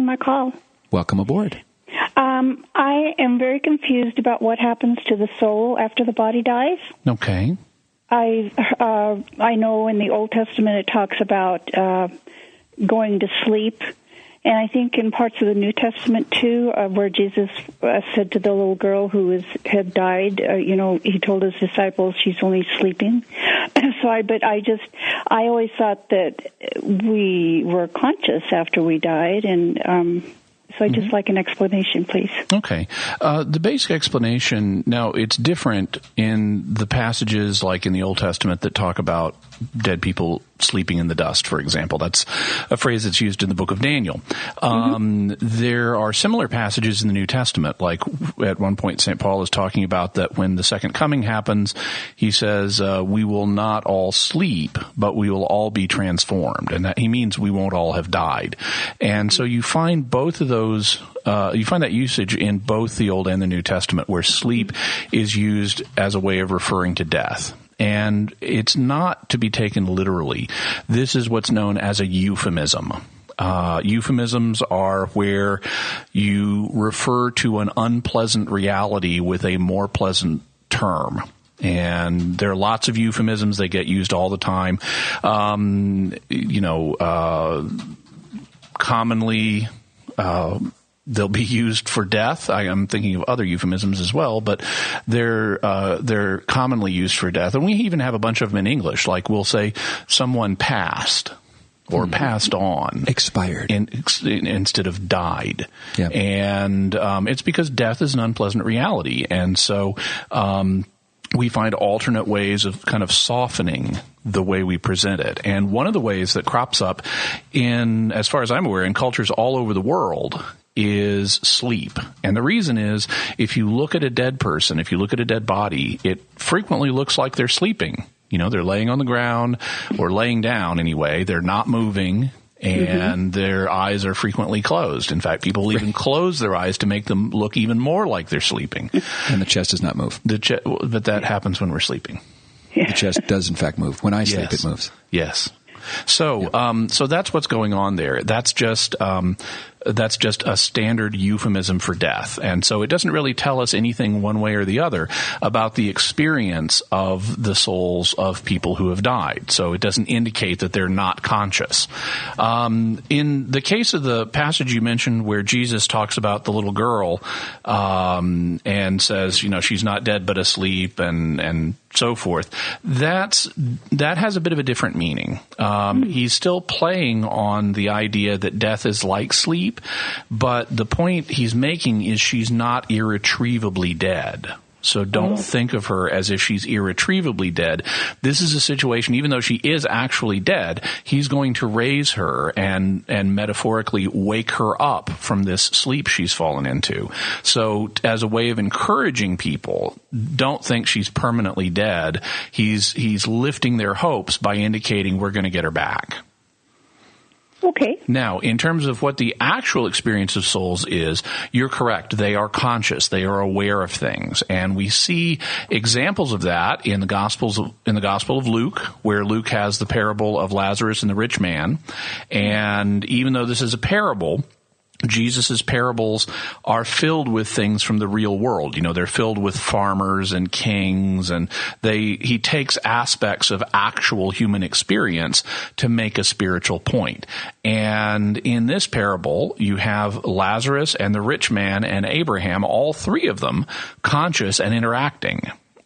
taking my call. Welcome aboard. I am very confused about what happens to the soul after the body dies. Okay. I know in the Old Testament it talks about going to sleep, and I think in parts of the New Testament too, where Jesus said to the little girl who had died, he told his disciples, "She's only sleeping." I always thought that we were conscious after we died, and so I'd just like an explanation, please. Okay. The basic explanation, now it's different in the passages like in the Old Testament that talk about dead people sleeping in the dust, for example. That's a phrase that's used in the book of Daniel. There are similar passages in the New Testament, like at one point St. Paul is talking about that when the second coming happens, he says, we will not all sleep, but we will all be transformed. And that he means we won't all have died. And so you find both of those, you find that usage in both the Old and the New Testament, where sleep is used as a way of referring to death. And it's not to be taken literally. This is what's known as a euphemism. Euphemisms are where you refer to an unpleasant reality with a more pleasant term. And there are lots of euphemisms. They get used all the time. Commonly, they'll be used for death. I am thinking of other euphemisms as well, but they're commonly used for death. And we even have a bunch of them in English. Like we'll say someone passed or passed on. Expired. Instead of died. Yep. And it's because death is an unpleasant reality. And so we find alternate ways of kind of softening the way we present it. And one of the ways that crops up in, as far as I'm aware, in cultures all over the world is sleep. And the reason is, if you look at a dead person, if you look at a dead body, it frequently looks like they're sleeping. They're laying on the ground or laying down anyway. They're not moving. And their eyes are frequently closed. In fact, people even close their eyes to make them look even more like they're sleeping. And the chest does not move. But that happens when we're sleeping. The chest does, in fact, move. When I sleep, it moves. Yes. So, so that's what's going on there. That's just a standard euphemism for death. And so it doesn't really tell us anything one way or the other about the experience of the souls of people who have died. So it doesn't indicate that they're not conscious. In the case of the passage you mentioned where Jesus talks about the little girl, and says, she's not dead but asleep and so forth, that has a bit of a different meaning. He's still playing on the idea that death is like sleep, but the point he's making is she's not irretrievably dead. So don't think of her as if she's irretrievably dead. This is a situation, even though she is actually dead, he's going to raise her and metaphorically wake her up from this sleep she's fallen into. So as a way of encouraging people, don't think she's permanently dead. He's lifting their hopes by indicating we're going to get her back. Okay. Now, in terms of what the actual experience of souls is, you're correct. They are conscious. They are aware of things. And we see examples of that in the Gospel of Luke, where Luke has the parable of Lazarus and the rich man. And even though this is a parable, Jesus' parables are filled with things from the real world. They're filled with farmers and kings, and he takes aspects of actual human experience to make a spiritual point. And in this parable, you have Lazarus and the rich man and Abraham, all three of them, conscious and interacting.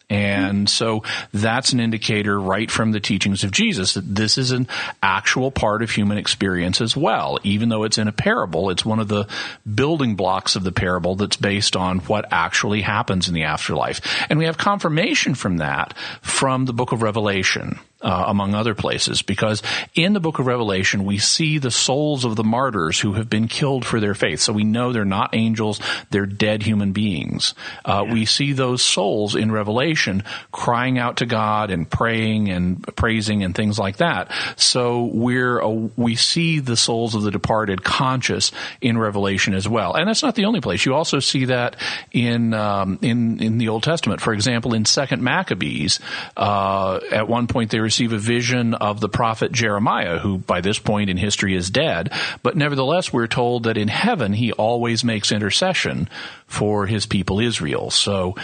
And so that's an indicator right from the teachings of Jesus that this is an actual part of human experience as well. Even though it's in a parable, it's one of the building blocks of the parable that's based on what actually happens in the afterlife. And we have confirmation from that from the book of Revelation. Among other places, because in the book of Revelation, we see the souls of the martyrs who have been killed for their faith. So we know they're not angels, they're dead human beings. We see those souls in Revelation crying out to God and praying and praising and things like that. So we see the souls of the departed conscious in Revelation as well. And that's not the only place. You also see that in the Old Testament. For example, in 2 Maccabees, at one point there receive a vision of the prophet Jeremiah, who by this point in history is dead, but nevertheless we're told that in heaven he always makes intercession for his people Israel. So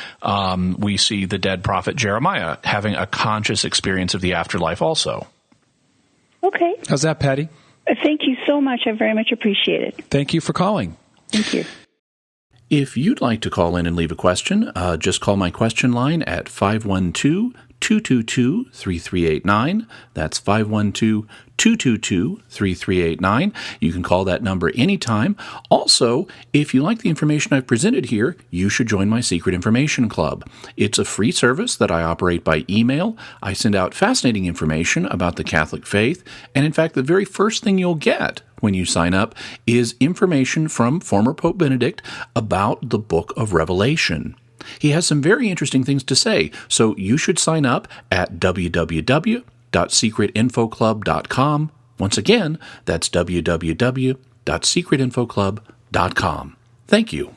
we see the dead prophet Jeremiah having a conscious experience of the afterlife also. Okay. How's that, Patty? Thank you so much. I very much appreciate it. Thank you for calling. Thank you. If you'd like to call in and leave a question, just call my question line at 512-222-3389. That's 512-222-3389. You can call that number anytime. Also, if you like the information I've presented here, you should join my Secret Information Club. It's a free service that I operate by email. I send out fascinating information about the Catholic faith, and in fact, the very first thing you'll get when you sign up is information from former Pope Benedict about the Book of Revelation. He has some very interesting things to say, so you should sign up at www.secretinfoclub.com. Once again, that's www.secretinfoclub.com. Thank you.